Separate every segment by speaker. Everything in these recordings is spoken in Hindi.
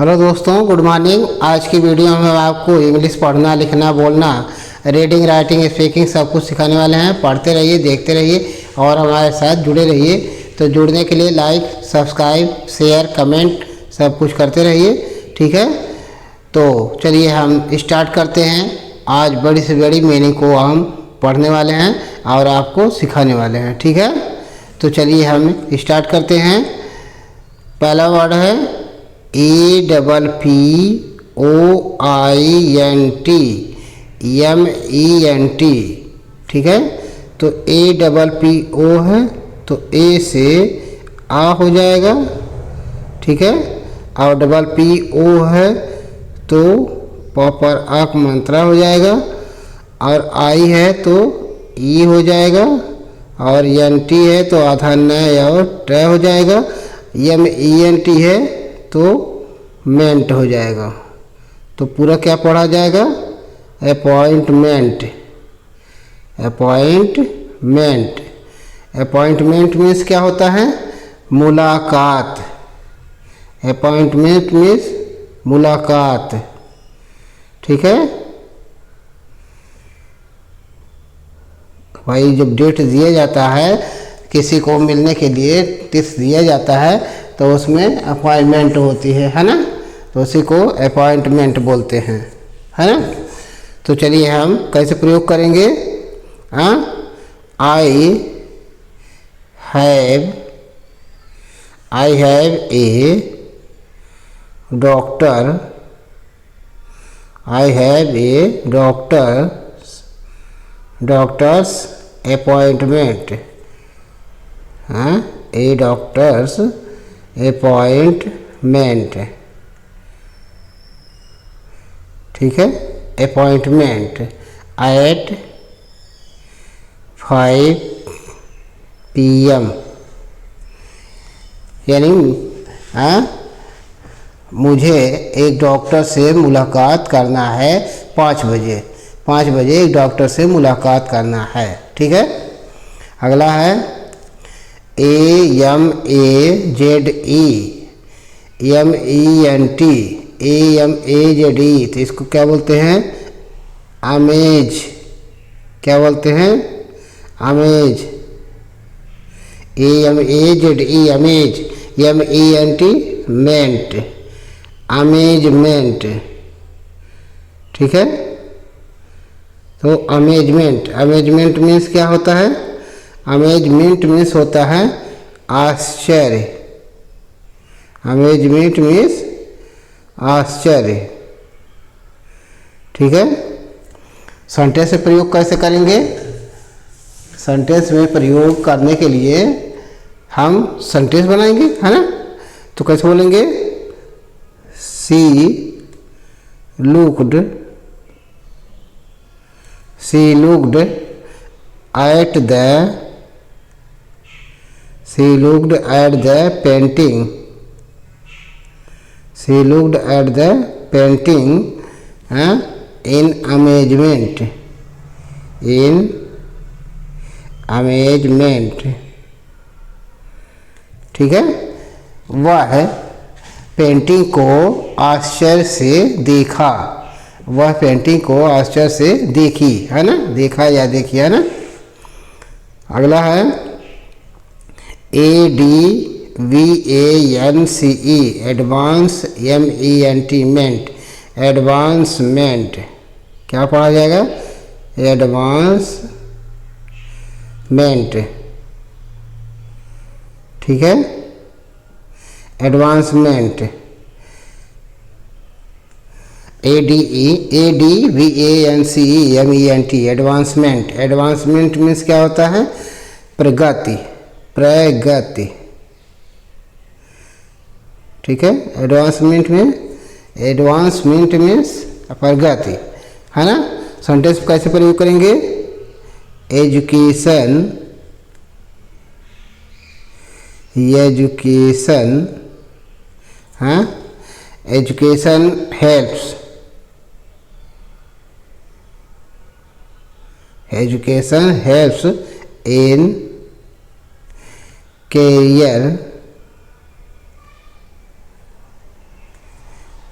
Speaker 1: हेलो दोस्तों, गुड मॉर्निंग। आज की वीडियो में आपको इंग्लिश पढ़ना, लिखना, बोलना, रीडिंग, राइटिंग, स्पीकिंग सब कुछ सिखाने वाले हैं। पढ़ते रहिए, देखते रहिए और हमारे साथ जुड़े रहिए। तो जुड़ने के लिए लाइक, सब्सक्राइब, शेयर, कमेंट सब कुछ करते रहिए, ठीक है। तो चलिए हम स्टार्ट करते हैं। आज बड़ी से बड़ी मीनिंग को हम पढ़ने वाले हैं और आपको सिखाने वाले हैं, ठीक है। तो चलिए हम स्टार्ट करते हैं। पहला वर्ड है APPOINT, ठीक है। तो APPO है तो ए से आ हो जाएगा, ठीक है। और PPO है तो प पर आ का मंत्रा हो जाएगा, और आई है तो ई हो जाएगा, और NT है तो आधा न और ट हो जाएगा। MENT है तो मेंट हो जाएगा। तो पूरा क्या पढ़ा जाएगा? अपॉइंटमेंट। अपॉइंटमेंट। अपॉइंटमेंट मीन्स क्या होता है? मुलाकात। अपॉइंटमेंट मीन्स मुलाकात, ठीक है। भाई जब डेट दिया जाता है, किसी को मिलने के लिए तिथि दिया जाता है तो उसमें अपॉइंटमेंट होती है ना। तो उसी को अपॉइंटमेंट बोलते हैं, है ना। तो चलिए हम कैसे प्रयोग करेंगे। I have a doctor. I have a doctors appointment. A doctors appointment, ठीक है। अपॉइंटमेंट एट 5 PM, यानी मुझे एक डॉक्टर से मुलाकात करना है 5 बजे। 5 बजे एक डॉक्टर से मुलाकात करना है, ठीक है। अगला है AMAZE, तो इसको क्या बोलते हैं? अमेज। क्या बोलते हैं? अमेज। AMAZE, amaze. MENT, मेंट। अमेजमेंट, ठीक है। तो अमेजमेंट। अमेजमेंट मीन्स क्या होता है? अमेजमेंट मीन्स होता है आश्चर्य। अमेजमेंट मीन्स आश्चर्य, ठीक है। सेंटेंस से प्रयोग कैसे करेंगे? सेंटेंस में प्रयोग करने के लिए हम सेंटेंस बनाएंगे, है ना। तो कैसे बोलेंगे? सी looked at the painting. She looked at the painting in amazement. ठीक है। वह पेंटिंग को आश्चर्य से देखा। वह पेंटिंग को आश्चर्य से देखी, है ना। देखा या देखी, है ना। अगला है ADVANCE, एडवांस। MENT, advancement. क्या पढ़ा जाएगा? एडवांसमेंट, ठीक है। Advancement. ADVANCEMENT, advancement. Advancement means क्या होता है? प्रगति। प्रगति, ठीक है। एडवांसमेंट मीन्स प्रगति, है ना। सेंटेंस कैसे प्रयोग करेंगे? Education helps. Education helps in career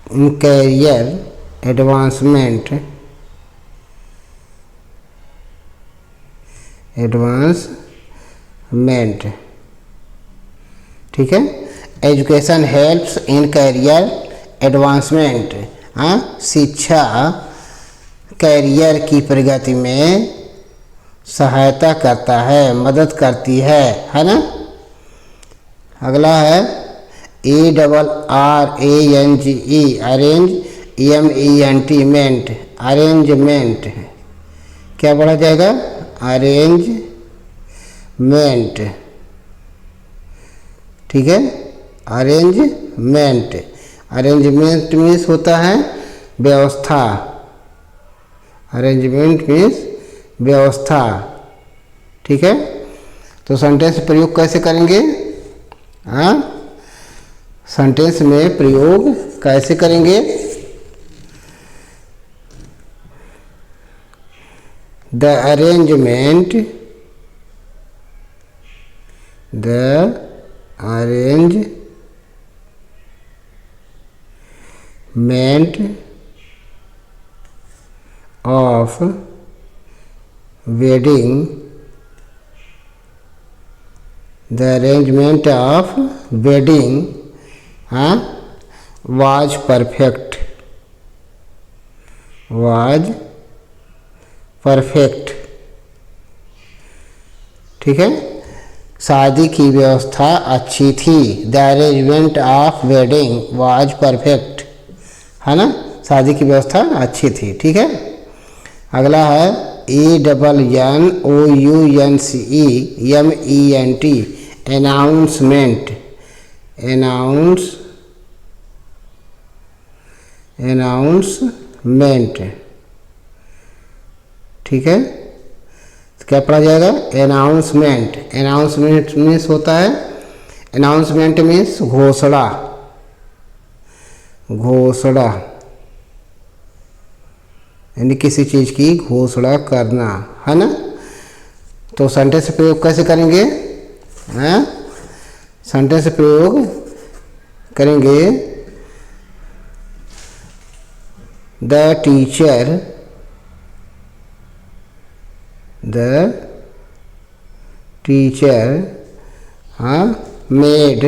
Speaker 1: in career advancement ठीक है। Education helps in career advancement, हाँ, शिक्षा कैरियर की प्रगति में सहायता करता है, मदद करती है ना। अगला है ARRANGE अरेंज, MENT अरेंजमेंट, क्या पढ़ा जाएगा? अरेंजमेंट, ठीक है। अरेंजमेंट, अरेंजमेंट मीन्स होता है व्यवस्था, अरेंजमेंट मीन्स व्यवस्था, ठीक है। तो सेंटेंस प्रयोग कैसे करेंगे? हाँ, सेंटेंस में प्रयोग कैसे करेंगे? The arrangement of wedding, the arrangement of wedding, हाँ, वाज परफेक्ट, ठीक है। शादी की व्यवस्था अच्छी थी, the arrangement of wedding was perfect, है ना, शादी की व्यवस्था अच्छी थी, ठीक है। अगला है ANNOUNCEMENT अनाउंसमेंट, ठीक है। तो क्या पढ़ा जाएगा? अनाउंसमेंट मीन्स होता है, अनाउंसमेंट मीन्स घोषणा, यानी किसी चीज़ की घोषणा करना, है ना। तो सेंटेंस प्रयोग कैसे करेंगे? हाँ, सेंटेंस प्रयोग करेंगे, द टीचर हाँ मेड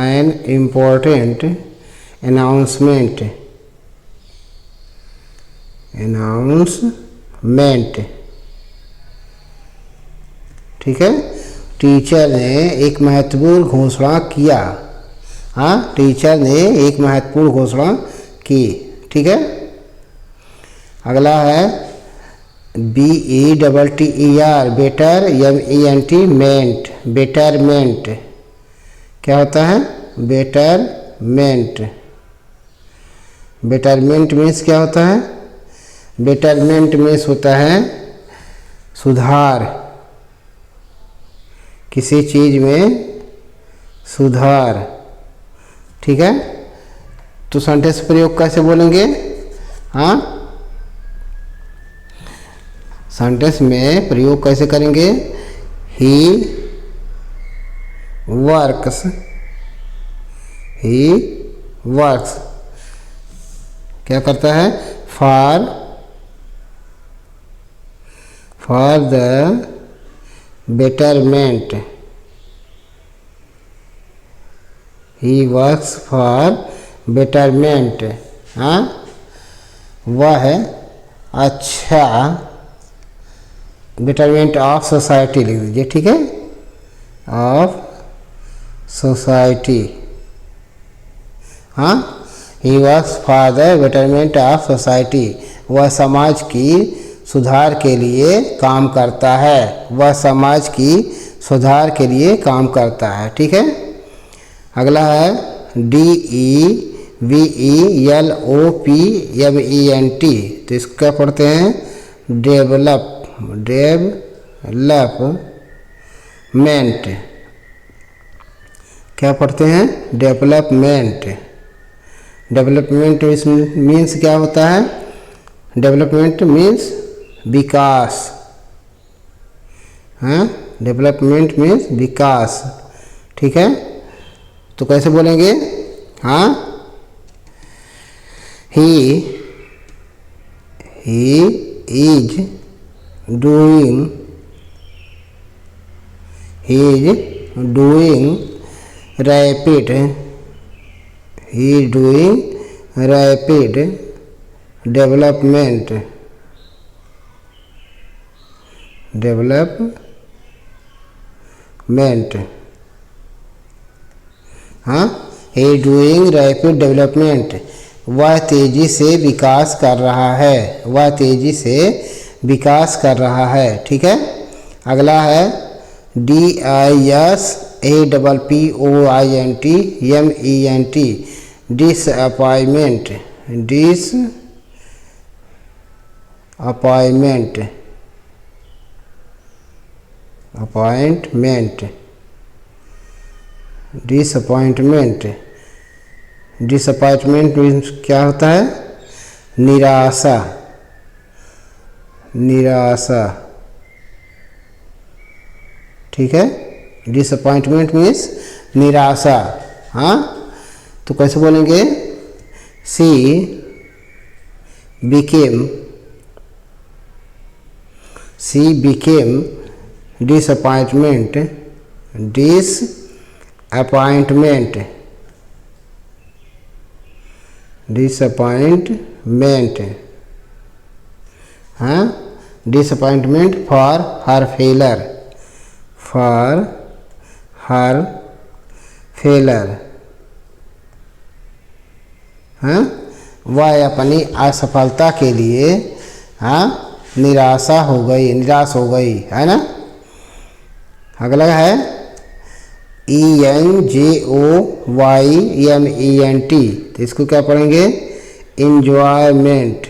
Speaker 1: an important announcement, ठीक है। टीचर ने एक महत्वपूर्ण घोषणा किया, हाँ, टीचर ने एक महत्वपूर्ण घोषणा की, ठीक है। अगला है BETTER बेटर, बेटरमेंट, क्या होता है? बेटरमेंट मीन्स क्या होता है? बेटरमेंट मीन्स होता है सुधार, किसी चीज में सुधार, ठीक है। तो सेंटेंस प्रयोग कैसे बोलेंगे? हाँ, सेंटेंस में प्रयोग कैसे करेंगे? ही वर्क्स, क्या करता है? For the betterment, he works for betterment, हाँ, वह अच्छा, betterment ऑफ सोसाइटी लिख दीजिए, ठीक है, ऑफ सोसाइटी, हाँ, he works for the betterment of society, वह समाज की सुधार के लिए काम करता है, ठीक है। अगला है DEVELOPMENT, तो इसका पढ़ते हैं डेवलपमेंट, क्या पढ़ते हैं? डेवलपमेंट, डेवलपमेंट मीन्स क्या होता है? डेवलपमेंट मीन्स विकास। हाँ, डेवलपमेंट मीन्स विकास। ठीक है, तो कैसे बोलेंगे? हाँ, he is doing rapid development हाँ, ही डूइंग रैपिड डेवलपमेंट, वह तेजी से विकास कर रहा है, वह तेजी से विकास कर रहा है। ठीक है, अगला है DISAPPOINT डिसअपॉइंटमेंट। डिसअपॉइंटमेंट मीन्स क्या होता है? निराशा। ठीक है, डिसअपॉइंटमेंट मीन्स निराशा। हाँ, तो कैसे बोलेंगे? सी बिकेम disappointment हाँ, disappointment for her failure हाँ, वह अपनी असफलता के लिए हाँ निराश हो गई, है ना। अगला है ENJOYMENT, तो इसको क्या पढ़ेंगे? इंजॉयमेंट।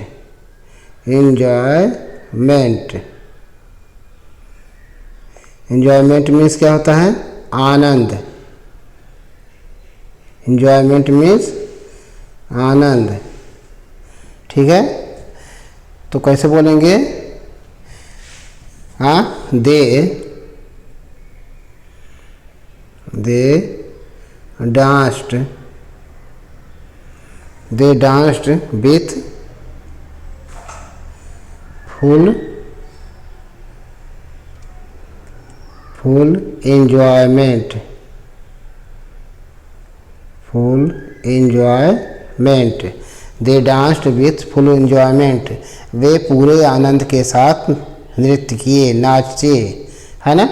Speaker 1: इंजॉयमेंट मीन्स क्या होता है? आनंद। इंजॉयमेंट मीन्स आनंद। ठीक है, तो कैसे बोलेंगे? हाँ, they danced with full enjoyment. They danced with full enjoyment, वे पूरे आनंद के साथ नृत्य किए, नाचे, है ना,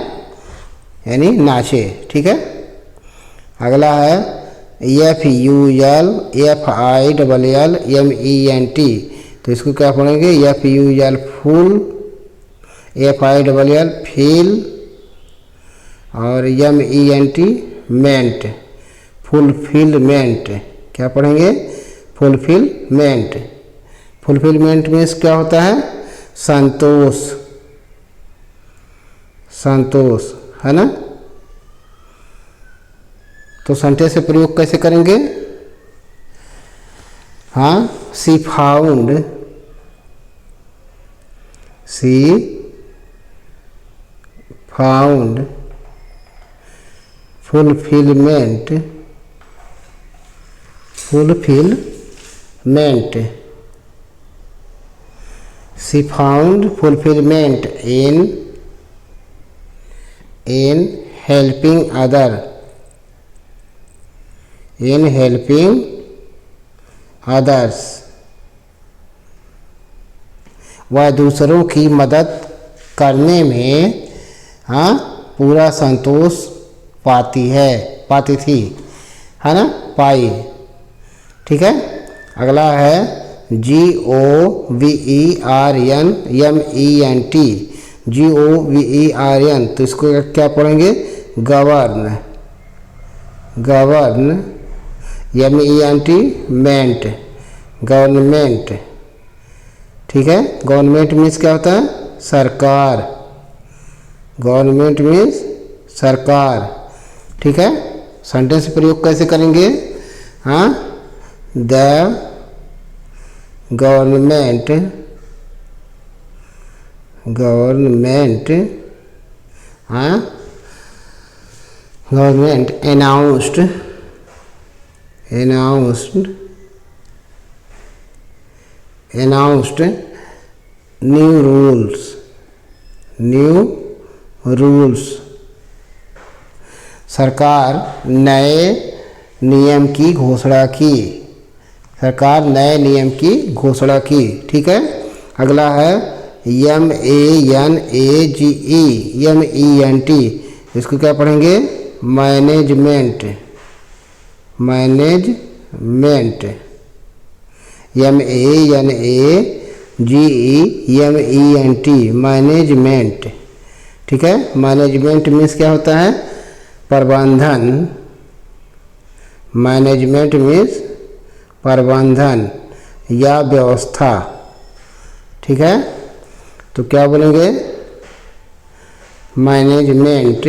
Speaker 1: यानी नाचे। ठीक है, अगला है FULFILLMENT, तो इसको क्या पढ़ेंगे? FUL फुल, FILL फील और MENT मेंट, फुलफिलमेंट। क्या पढ़ेंगे? फुलफिलमेंट मीन्स क्या होता है? संतोष, है ना। तो सेंटेंस से प्रयोग कैसे करेंगे? हाँ, सी found fulfillment she found fulfillment in helping others, वह दूसरों की मदद करने में हाँ पूरा संतोष पाती थी, है ना, पाई। ठीक है, अगला है GOVERNMENT, तो इसको क्या पढ़ेंगे? MENT government. ठीक है, गवर्नमेंट मीन्स क्या होता है? सरकार। ठीक है, सेंटेंस प्रयोग कैसे करेंगे? हाँ, the government announced new rules सरकार नए नियम की घोषणा की। सरकार नए नियम की घोषणा की। ठीक है। अगला है MENT। इसको क्या पढ़ेंगे? मैनेजमेंट। Management management. ठीक है। मैनेजमेंट मीन्स क्या होता है? प्रबंधन। मैनेजमेंट मीन्स प्रबंधन या व्यवस्था। ठीक है। तो क्या बोलेंगे? मैनेजमेंट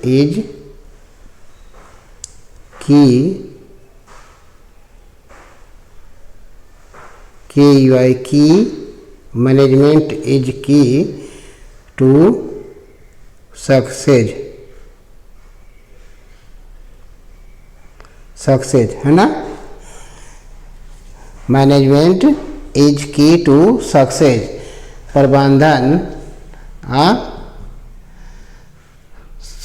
Speaker 1: इज की मैनेजमेंट इज की टू सक्सेस है ना। मैनेजमेंट इज की टू सक्सेस। प्रबंधन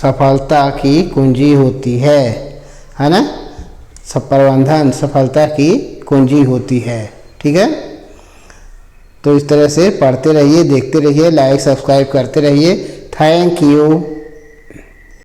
Speaker 1: सफलता की कुंजी होती है ना। प्रबंधन सफलता की कुंजी होती है। ठीक है। तो इस तरह से पढ़ते रहिए, देखते रहिए, लाइक सब्सक्राइब करते रहिए। Thank you.